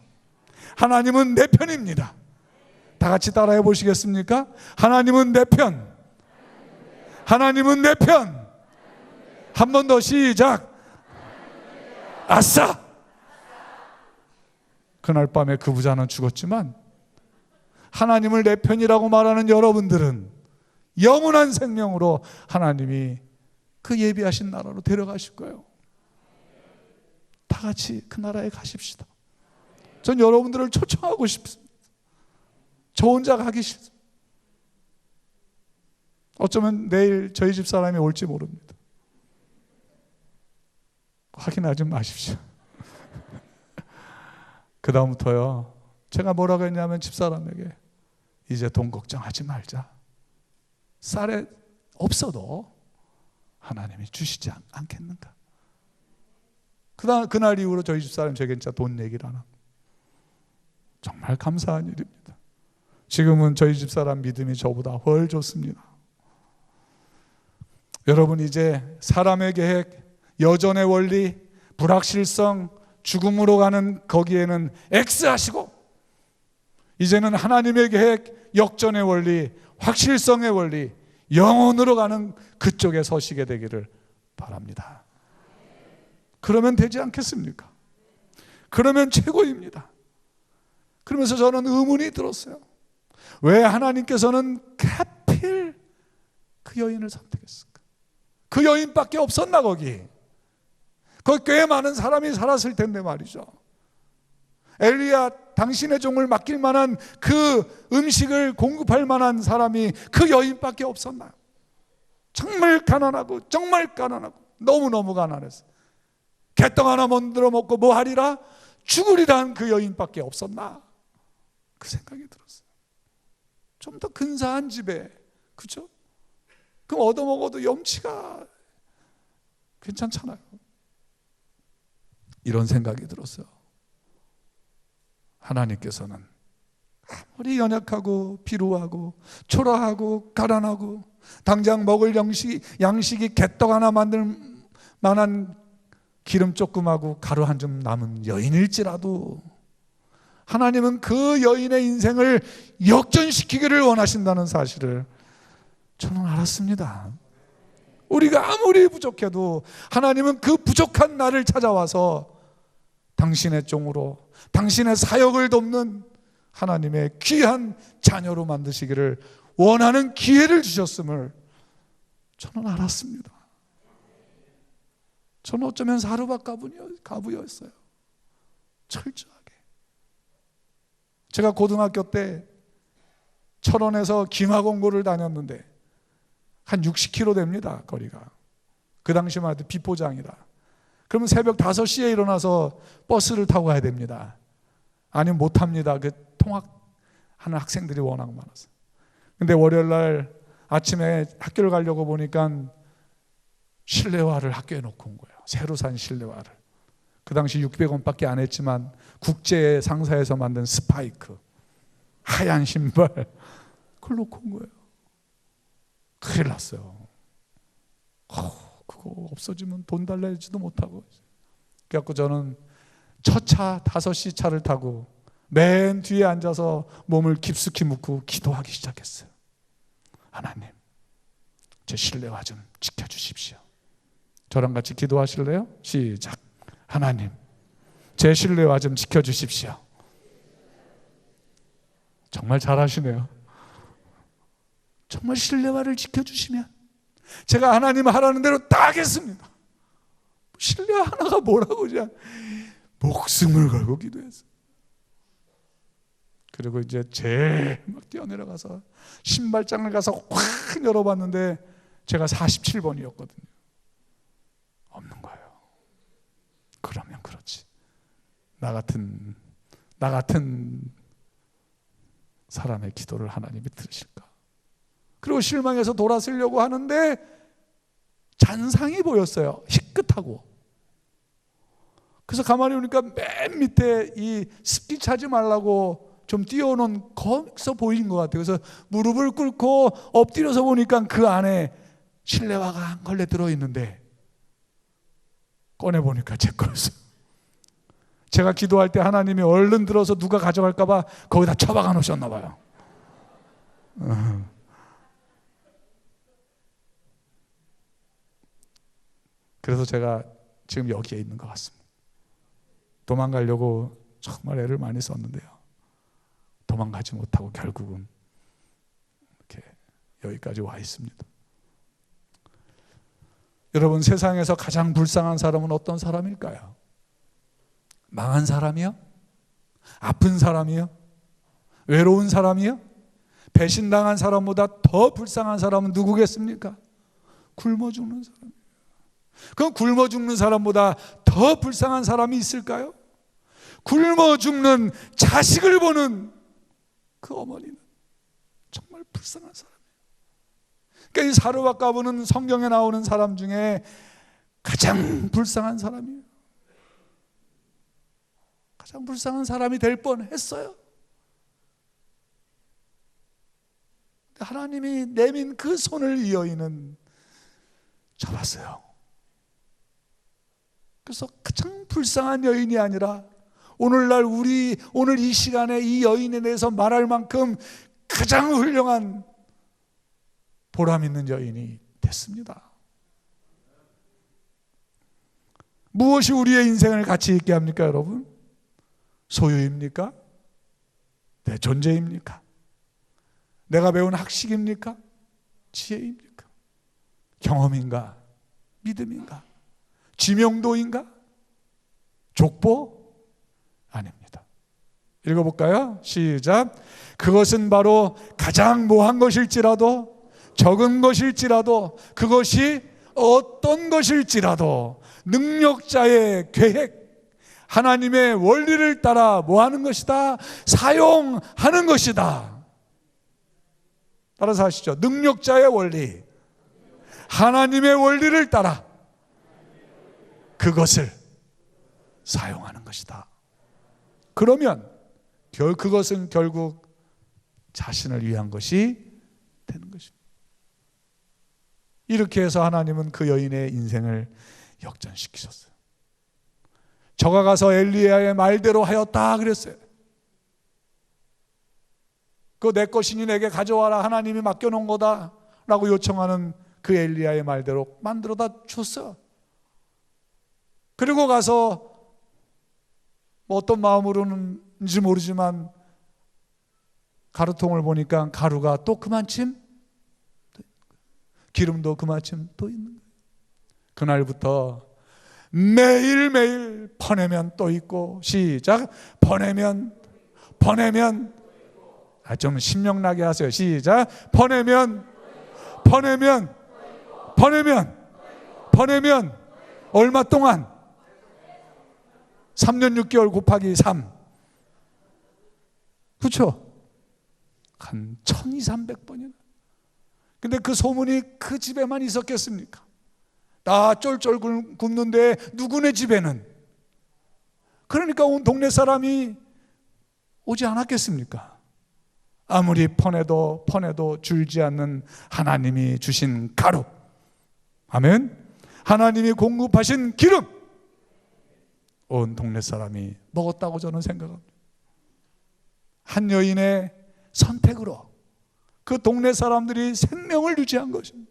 하나님은 내 편입니다. 다 같이 따라해 보시겠습니까? 하나님은 내 편. 하나님은 내 편. 한 번 더 시작. 아싸! 그날 밤에 그 부자는 죽었지만 하나님을 내 편이라고 말하는 여러분들은 영원한 생명으로 하나님이 그 예비하신 나라로 데려가실 거예요. 다 같이 그 나라에 가십시다. 전 여러분들을 초청하고 싶습니다. 저 혼자 가기 싫습니다. 어쩌면 내일 저희 집 사람이 올지 모릅니다. 확인하지 마십시오. 그 다음부터요 제가 뭐라고 했냐면 집사람에게 이제 돈 걱정하지 말자. 쌀에 없어도 하나님이 주시지 않겠는가. 그날 이후로 저희 집사람 제게 진짜 돈 얘기를 안 하고 정말 감사한 일입니다. 지금은 저희 집사람 믿음이 저보다 훨 좋습니다. 여러분 이제 사람의 계획, 여전의 원리, 불확실성, 죽음으로 가는 거기에는 X하시고 이제는 하나님의 계획, 역전의 원리, 확실성의 원리, 영원으로 가는 그쪽에 서시게 되기를 바랍니다. 그러면 되지 않겠습니까? 그러면 최고입니다. 그러면서 저는 의문이 들었어요. 왜 하나님께서는 하필 그 여인을 선택했을까? 그 여인밖에 없었나 거기? 거기 꽤 많은 사람이 살았을 텐데 말이죠. 엘리야 당신의 종을 맡길 만한 그 음식을 공급할 만한 사람이 그 여인밖에 없었나? 정말 가난하고 정말 가난하고 너무너무 가난했어. 개떡 하나 만들어 먹고 뭐 하리라? 죽으리란 그 여인밖에 없었나? 그 생각이 들었어요. 좀 더 근사한 집에, 그죠? 그럼 얻어먹어도 염치가 괜찮잖아요. 이런 생각이 들었어요. 하나님께서는 아무리 연약하고 비루하고 초라하고 가난하고 당장 먹을 양식이 개떡 하나 만들 만한 기름 조금하고 가루 한 점 남은 여인일지라도 하나님은 그 여인의 인생을 역전시키기를 원하신다는 사실을 저는 알았습니다. 우리가 아무리 부족해도 하나님은 그 부족한 나를 찾아와서 당신의 종으로, 당신의 사역을 돕는 하나님의 귀한 자녀로 만드시기를 원하는 기회를 주셨음을 저는 알았습니다. 저는 어쩌면 사르밧 가부였어요. 철저하게. 제가 고등학교 때 철원에서 김학원고를 다녔는데 한 60km 됩니다, 거리가. 그 당시만 해도 비포장이라. 그러면 새벽 5시에 일어나서 버스를 타고 가야 됩니다. 아니면 못 탑니다. 그 통학하는 학생들이 워낙 많아서. 근데 월요일 날 아침에 학교를 가려고 보니까 실내화를 학교에 놓고 온 거예요. 새로 산 실내화를. 그 당시 600원밖에 안 했지만 국제 상사에서 만든 스파이크, 하얀 신발, 그걸 놓고 온 거예요. 큰일 났어요. 그거 없어지면 돈 달래지도 못하고. 그래갖고 저는 첫 차 5시 차를 타고 맨 뒤에 앉아서 몸을 깊숙이 묻고 기도하기 시작했어요. 하나님, 제 실내화 좀 지켜주십시오. 저랑 같이 기도하실래요? 시작. 하나님, 제 실내화 좀 지켜주십시오. 정말 잘하시네요. 정말 실내화를 지켜주시면 제가 하나님 하라는 대로 다 하겠습니다. 실내화 하나가 뭐라고 그냥 목숨을 걸고 기도했어요. 그리고 이제 제일 막 뛰어내려가서 신발장을 가서 확 열어봤는데 제가 47번이었거든요. 없는 거예요. 그러면 그렇지. 나 같은 사람의 기도를 하나님이 들으실까? 그리고 실망해서 돌아서려고 하는데 잔상이 보였어요. 희끗하고. 그래서 가만히 보니까 맨 밑에 이 습기 차지 말라고 좀 띄워놓은 거기서 보이는 것 같아요. 그래서 무릎을 꿇고 엎드려서 보니까 그 안에 실내화가 한 걸레 들어있는데 꺼내보니까 제 거였어요. 제가 기도할 때 하나님이 얼른 들어서 누가 가져갈까 봐 거기다 처박아 놓으셨나 봐요. 그래서 제가 지금 여기에 있는 것 같습니다. 도망가려고 정말 애를 많이 썼는데요. 도망가지 못하고 결국은 이렇게 여기까지 와 있습니다. 여러분, 세상에서 가장 불쌍한 사람은 어떤 사람일까요? 망한 사람이요? 아픈 사람이요? 외로운 사람이요? 배신당한 사람보다 더 불쌍한 사람은 누구겠습니까? 굶어 죽는 사람이에요. 그럼 굶어 죽는 사람보다 더 불쌍한 사람이 있을까요? 굶어 죽는 자식을 보는 그 어머니는 정말 불쌍한 사람이에요. 그러니까 이 사르밧 가부는 성경에 나오는 사람 중에 가장 불쌍한 사람이에요. 가장 불쌍한 사람이 될 뻔했어요. 하나님이 내민 그 손을 이 여인은 잡았어요. 그래서 가장 불쌍한 여인이 아니라 오늘날 오늘 이 시간에 이 여인에 대해서 말할 만큼 가장 훌륭한 보람 있는 여인이 됐습니다. 무엇이 우리의 인생을 가치 있게 합니까, 여러분? 소유입니까? 내 존재입니까? 내가 배운 학식입니까? 지혜입니까? 경험인가? 믿음인가? 지명도인가? 족보? 아닙니다. 읽어볼까요? 시작. 그것은 바로 가장 모한 것일지라도, 적은 것일지라도, 그것이 어떤 것일지라도 능력자의 계획, 하나님의 원리를 따라 뭐하는 것이다? 사용하는 것이다. 따라서 하시죠. 능력자의 원리, 하나님의 원리를 따라 그것을 사용하는 것이다. 그러면 그것은 결국 자신을 위한 것이 되는 것입니다. 이렇게 해서 하나님은 그 여인의 인생을 역전시키셨어요. 저가 가서 엘리야의 말대로 하였다 그랬어요. 그거 내 것이니 내게 가져와라, 하나님이 맡겨놓은 거다 라고 요청하는 그 엘리야의 말대로 만들어다 줬어. 그리고 가서 뭐 어떤 마음으로는지 모르지만 가루통을 보니까 가루가 또 그만큼, 기름도 그만큼 또 있는 거예요. 그날부터 매일매일 퍼내면 또 있고, 시작, 퍼내면 좀 신명나게 하세요. 시작, 퍼내면 얼마 동안? 3년 6개월 곱하기 3, 그렇죠? 한 1200번이나. 근데 그 소문이 그 집에만 있었겠습니까? 다 쫄쫄 굶는데 누구네 집에는, 그러니까 온 동네 사람이 오지 않았겠습니까? 아무리 퍼내도 줄지 않는 하나님이 주신 가루, 아멘, 하나님이 공급하신 기름, 온 동네 사람이 먹었다고 저는 생각합니다. 한 여인의 선택으로 그 동네 사람들이 생명을 유지한 것입니다.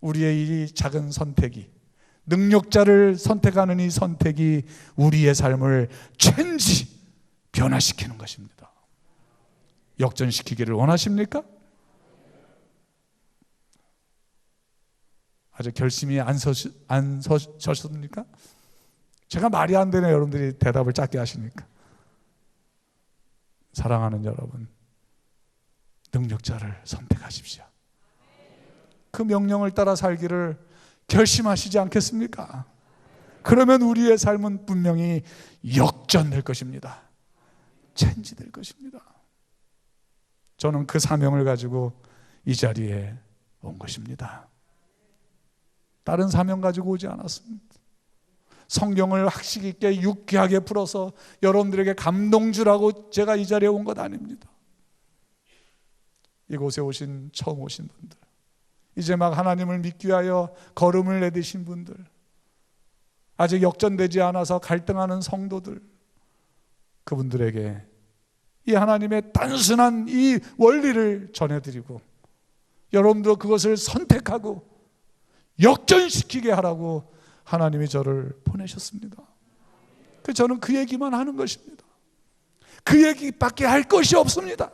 우리의 이 작은 선택이, 능력자를 선택하는 이 선택이 우리의 삶을 체인지, 변화시키는 것입니다. 역전시키기를 원하십니까? 아직 결심이 안 서셨습니까? 제가 말이 안 되네. 여러분들이 대답을 짧게 하시니까. 사랑하는 여러분, 능력자를 선택하십시오. 그 명령을 따라 살기를 결심하시지 않겠습니까? 그러면 우리의 삶은 분명히 역전될 것입니다. 체인지될 것입니다. 저는 그 사명을 가지고 이 자리에 온 것입니다. 다른 사명 가지고 오지 않았습니다. 성경을 학식 있게 유쾌하게 풀어서 여러분들에게 감동 주라고 제가 이 자리에 온 것 아닙니다. 이곳에 처음 오신 분들, 이제 막 하나님을 믿기 위하여 걸음을 내디신 분들, 아직 역전되지 않아서 갈등하는 성도들, 그분들에게 이 하나님의 단순한 이 원리를 전해드리고 여러분도 그것을 선택하고 역전시키게 하라고 하나님이 저를 보내셨습니다. 저는 그 얘기만 하는 것입니다. 그 얘기밖에 할 것이 없습니다.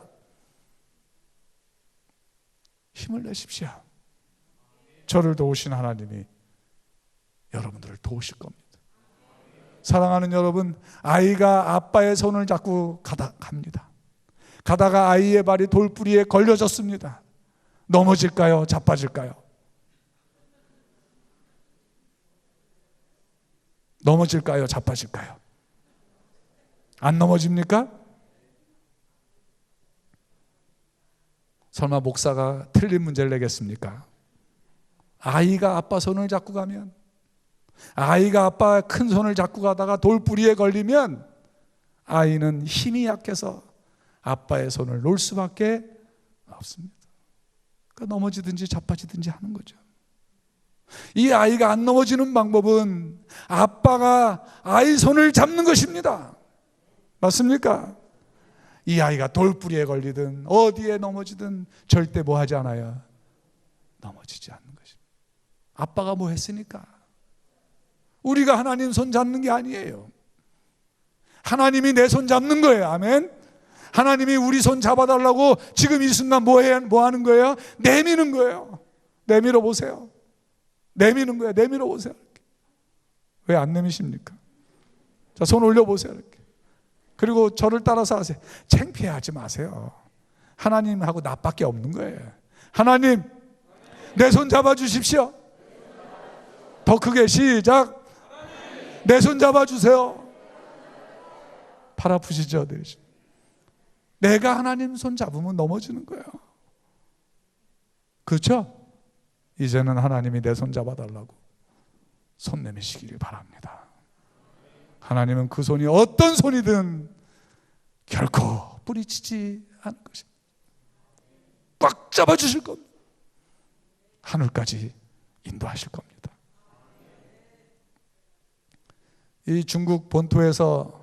힘을 내십시오. 저를 도우신 하나님이 여러분들을 도우실 겁니다. 사랑하는 여러분, 아이가 아빠의 손을 잡고 갑니다. 가다가 아이의 발이 돌뿌리에 걸려졌습니다. 넘어질까요? 자빠질까요? 넘어질까요? 자빠질까요? 안 넘어집니까? 설마 목사가 틀린 문제를 내겠습니까? 아이가 아빠 손을 잡고 가면, 아이가 아빠 큰 손을 잡고 가다가 돌뿌리에 걸리면 아이는 힘이 약해서 아빠의 손을 놓을 수밖에 없습니다. 그러니까 넘어지든지 자빠지든지 하는 거죠. 이 아이가 안 넘어지는 방법은 아빠가 아이 손을 잡는 것입니다. 맞습니까? 이 아이가 돌뿌리에 걸리든 어디에 넘어지든 절대 뭐 하지 않아요? 넘어지지 않는 것입니다. 아빠가 뭐 했으니까. 우리가 하나님 손 잡는 게 아니에요. 하나님이 내 손 잡는 거예요. 아멘. 하나님이 우리 손 잡아달라고 지금 이 순간 뭐 하는 거예요? 내미는 거예요. 내밀어 보세요. 내미는 거예요. 내밀어 보세요. 왜 안 내미십니까? 자, 손 올려 보세요. 이렇게. 그리고 저를 따라서 하세요. 창피하지 마세요. 하나님하고 나밖에 없는 거예요. 하나님, 내 손 잡아 주십시오. 더 크게 시작. 내 손 잡아 주세요. 팔 아프시죠? 내가 하나님 손 잡으면 넘어지는 거예요. 그렇죠? 이제는 하나님이 내 손 잡아달라고 손 내미시기를 바랍니다. 하나님은 그 손이 어떤 손이든 결코 뿌리치지 않을 것입니다. 꽉 잡아주실 겁니다. 하늘까지 인도하실 겁니다. 이 중국 본토에서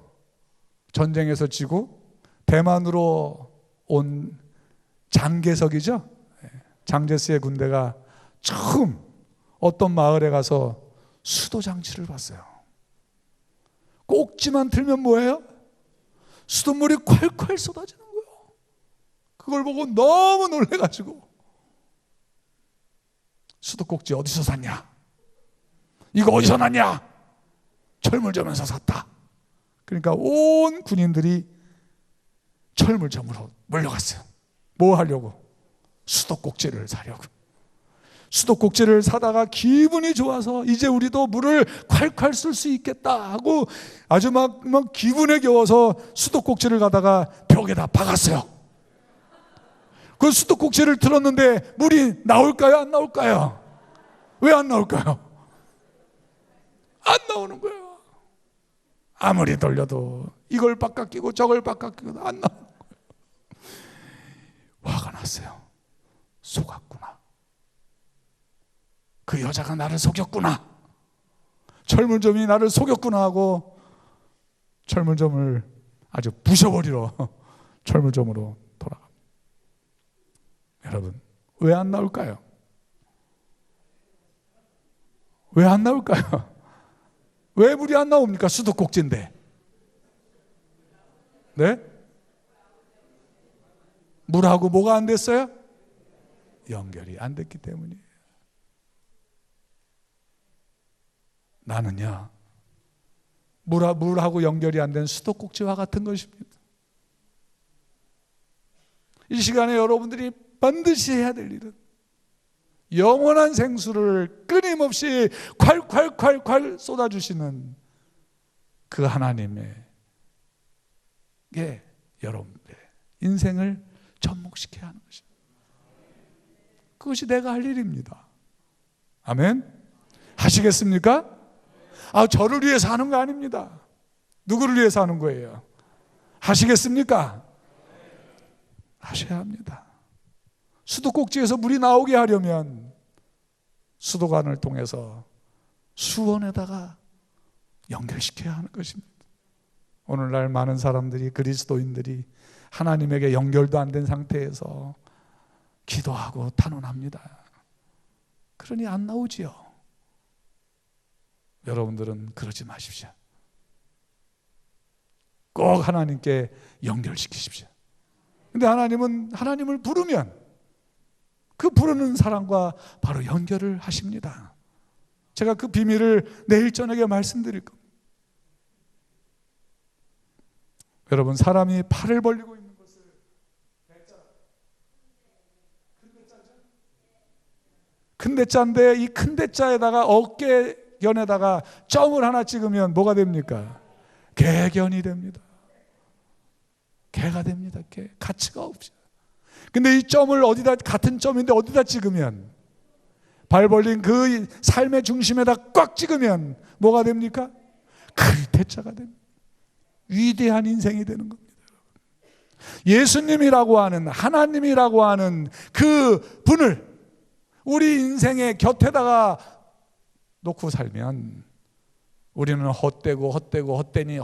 전쟁에서 지고 대만으로 온 장개석이죠. 장제스의 군대가 처음 어떤 마을에 가서 수도 장치를 봤어요. 꼭지만 들면 뭐예요? 수돗물이 콸콸 쏟아지는 거예요. 그걸 보고 너무 놀래가지고 수도꼭지 어디서 샀냐? 이거 어디서 났냐? 철물점에서 샀다. 그러니까 온 군인들이 철물점으로 몰려갔어요. 뭐 하려고? 수도꼭지를 사려고. 수도꼭지를 사다가 기분이 좋아서 이제 우리도 물을 콸콸 쓸 수 있겠다 하고 아주 막 기분에 겨워서 수도꼭지를 가다가 벽에다 박았어요. 그 수도꼭지를 틀었는데 물이 나올까요? 안 나올까요? 왜 안 나올까요? 안 나오는 거예요. 아무리 돌려도 이걸 바깥끼고 저걸 바깥끼고 안 나오는 거예요. 화가 났어요. 속았구나. 그 여자가 나를 속였구나. 철물점이 나를 속였구나 하고 철물점을 아주 부셔버리러 철물점으로 돌아갑니다. 여러분, 왜 안 나올까요? 왜 안 나올까요? 왜 물이 안 나옵니까? 수도꼭지인데. 네? 물하고 뭐가 안 됐어요? 연결이 안 됐기 때문이에요. 나는요, 물하고 연결이 안 된 수도꼭지와 같은 것입니다. 이 시간에 여러분들이 반드시 해야 될 일은 영원한 생수를 끊임없이 콸콸콸콸 쏟아주시는 그 하나님에게 여러분들의 인생을 접목시켜야 하는 것입니다. 그것이 내가 할 일입니다. 아멘? 하시겠습니까? 저를 위해서 하는 거 아닙니다. 누구를 위해서 하는 거예요? 하시겠습니까? 하셔야 합니다. 수도꼭지에서 물이 나오게 하려면 수도관을 통해서 수원에다가 연결시켜야 하는 것입니다. 오늘날 많은 사람들이, 그리스도인들이 하나님에게 연결도 안 된 상태에서 기도하고 탄원합니다. 그러니 안 나오지요. 여러분들은 그러지 마십시오. 꼭 하나님께 연결시키십시오. 근데 하나님을 부르면 그 부르는 사람과 바로 연결을 하십니다. 제가 그 비밀을 내일 저녁에 말씀드릴 겁니다. 여러분, 사람이 팔을 벌리고 있는 것을 큰 대자인데 이 큰 대자에다가 어깨견에다가 점을 하나 찍으면 뭐가 됩니까? 개견이 됩니다. 개가 됩니다. 개. 가치가 없죠. 근데 이 점을 같은 점인데 어디다 찍으면, 발 벌린 그 삶의 중심에다 꽉 찍으면 뭐가 됩니까? 클대자가 됩니다. 위대한 인생이 되는 겁니다. 예수님이라고 하는, 하나님이라고 하는 그 분을 우리 인생의 곁에다가 놓고 살면 우리는 헛되다라는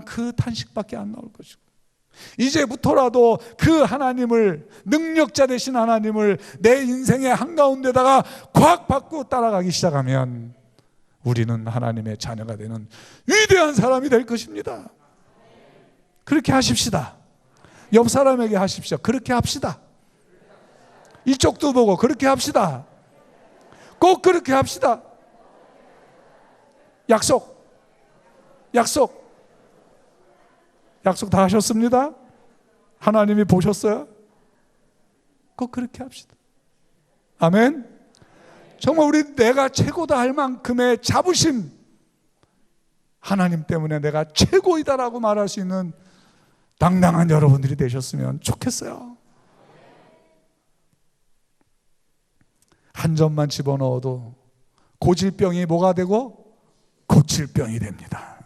그 탄식밖에 안 나올 것이고, 이제부터라도 그 하나님을, 능력자 되신 하나님을 내 인생의 한가운데다가 꽉 받고 따라가기 시작하면 우리는 하나님의 자녀가 되는 위대한 사람이 될 것입니다. 그렇게 하십시다. 옆 사람에게 하십시오. 그렇게 합시다. 이쪽도 보고 그렇게 합시다. 꼭 그렇게 합시다. 약속 다 하셨습니다? 하나님이 보셨어요? 꼭 그렇게 합시다. 아멘. 정말 우리 내가 최고다 할 만큼의 자부심, 하나님 때문에 내가 최고이다라고 말할 수 있는 당당한 여러분들이 되셨으면 좋겠어요. 한 점만 집어넣어도 고질병이 뭐가 되고? 고칠병이 됩니다.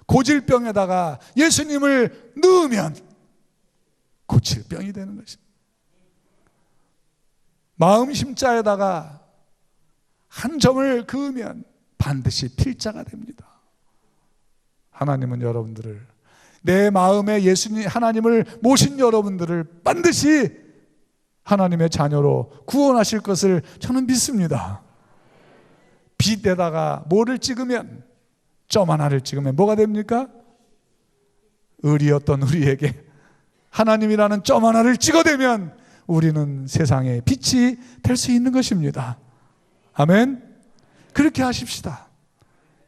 고질병에다가 예수님을 넣으면 고칠병이 되는 것입니다. 마음 심자에다가 한 점을 그으면 반드시 필자가 됩니다. 하나님은 여러분들을, 내 마음에 예수님, 하나님을 모신 여러분들을 반드시 하나님의 자녀로 구원하실 것을 저는 믿습니다. 빛에다가 뭐를 찍으면, 점 하나를 찍으면 뭐가 됩니까? 의리였던 우리에게 하나님이라는 점 하나를 찍어대면 우리는 세상의 빛이 될 수 있는 것입니다. 아멘. 그렇게 하십시다.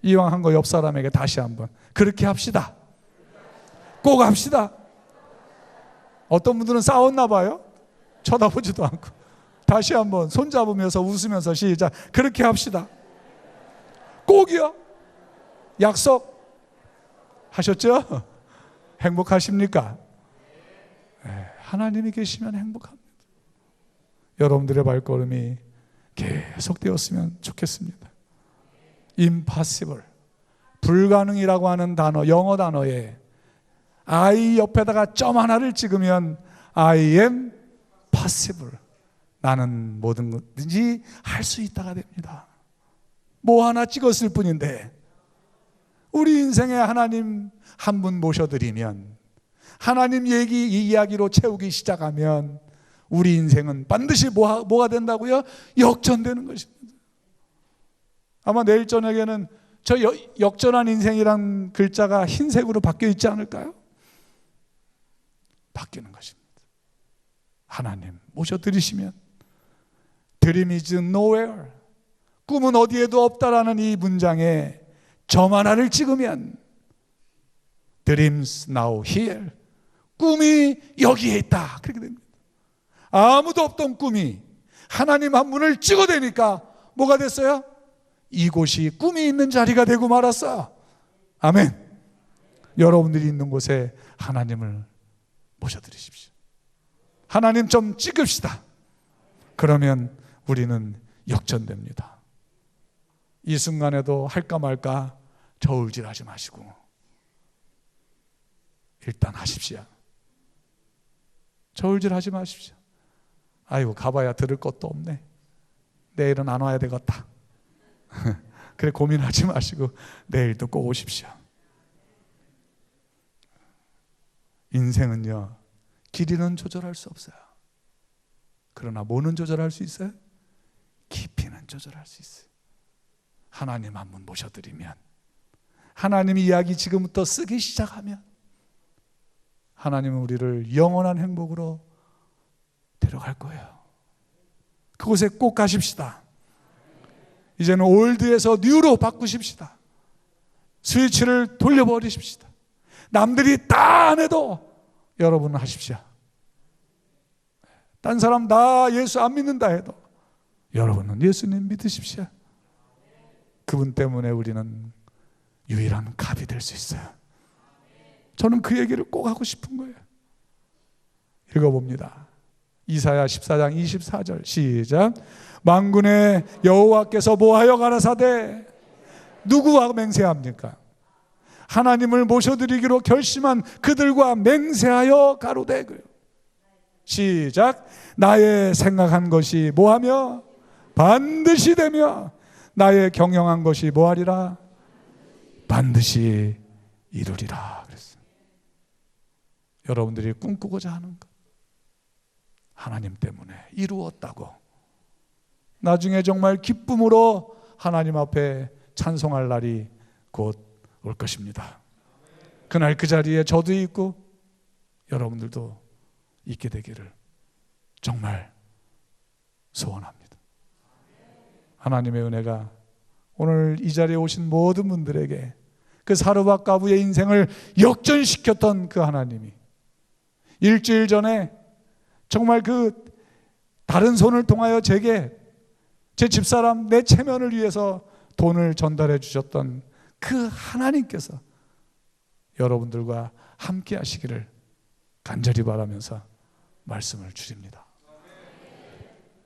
이왕 한 거 옆 사람에게 다시 한번 그렇게 합시다. 꼭 합시다. 어떤 분들은 싸웠나 봐요. 쳐다보지도 않고. 다시 한번 손잡으면서 웃으면서 시작. 그렇게 합시다. 꼭이요. 약속 하셨죠? 행복하십니까? 네, 하나님이 계시면 행복합니다. 여러분들의 발걸음이 계속 되었으면 좋겠습니다. impossible, 불가능이라고 하는 단어, 영어 단어에 I 옆에다가 점 하나를 찍으면 I am possible, 나는 모든 것든지 할 수 있다가 됩니다. 뭐 하나 찍었을 뿐인데 우리 인생에 하나님 한 분 모셔드리면, 하나님 이 이야기로 채우기 시작하면 우리 인생은 반드시 뭐가 된다고요? 역전되는 것입니다. 아마 내일 저녁에는 저 역전한 인생이란 글자가 흰색으로 바뀌어 있지 않을까요? 바뀌는 것입니다. 하나님 모셔드리시면 Dream is nowhere, 꿈은 어디에도 없다라는 이 문장에 점 하나를 찍으면 Dreams now here, 꿈이 여기에 있다, 그렇게 됩니다. 아무도 없던 꿈이 하나님 한 분을 찍어대니까 뭐가 됐어요? 이곳이 꿈이 있는 자리가 되고 말았어요. 아멘. 여러분들이 있는 곳에 하나님을 모셔드리십시오. 하나님 좀 찍읍시다. 그러면 우리는 역전됩니다. 이 순간에도 할까 말까 저울질하지 마시고 일단 하십시오. 저울질하지 마십시오. 아이고 가봐야 들을 것도 없네, 내일은 안 와야 되겠다. 그래 고민하지 마시고 내일도 꼭 오십시오. 인생은요, 길이는 조절할 수 없어요. 그러나 뭐는 조절할 수 있어요? 깊이는 조절할 수 있어요. 하나님 한 분 모셔드리면, 하나님 이야기 지금부터 쓰기 시작하면 하나님은 우리를 영원한 행복으로 데려갈 거예요. 그곳에 꼭 가십시다. 이제는 올드에서 뉴로 바꾸십시다. 스위치를 돌려버리십시다. 남들이 다 안 해도 여러분은 하십시오. 딴 사람 다 예수 안 믿는다 해도 여러분은 예수님 믿으십시오. 그분 때문에 우리는 유일한 갑이 될 수 있어요. 저는 그 얘기를 꼭 하고 싶은 거예요. 읽어봅니다. 이사야 14장 24절 시작. 만군의 여호와께서 뭐하여 가라사대, 누구와 맹세합니까? 하나님을 모셔드리기로 결심한 그들과 맹세하여 가로되. 시작. 나의 생각한 것이 뭐하며 반드시 되며 나의 경영한 것이 뭐하리라 반드시 이루리라 그랬어요. 여러분들이 꿈꾸고자 하는 것 하나님 때문에 이루었다고 나중에 정말 기쁨으로 하나님 앞에 찬송할 날이 곧 올 것입니다. 그날 그 자리에 저도 있고 여러분들도 있게 되기를 정말 소원합니다. 하나님의 은혜가 오늘 이 자리에 오신 모든 분들에게 그 사르밧 과부의 인생을 역전시켰던 그 하나님이 일주일 전에 정말 그 다른 손을 통하여 제게 제 집사람 내 체면을 위해서 돈을 전달해 주셨던 그 하나님께서 여러분들과 함께 하시기를 간절히 바라면서 말씀을 드립니다.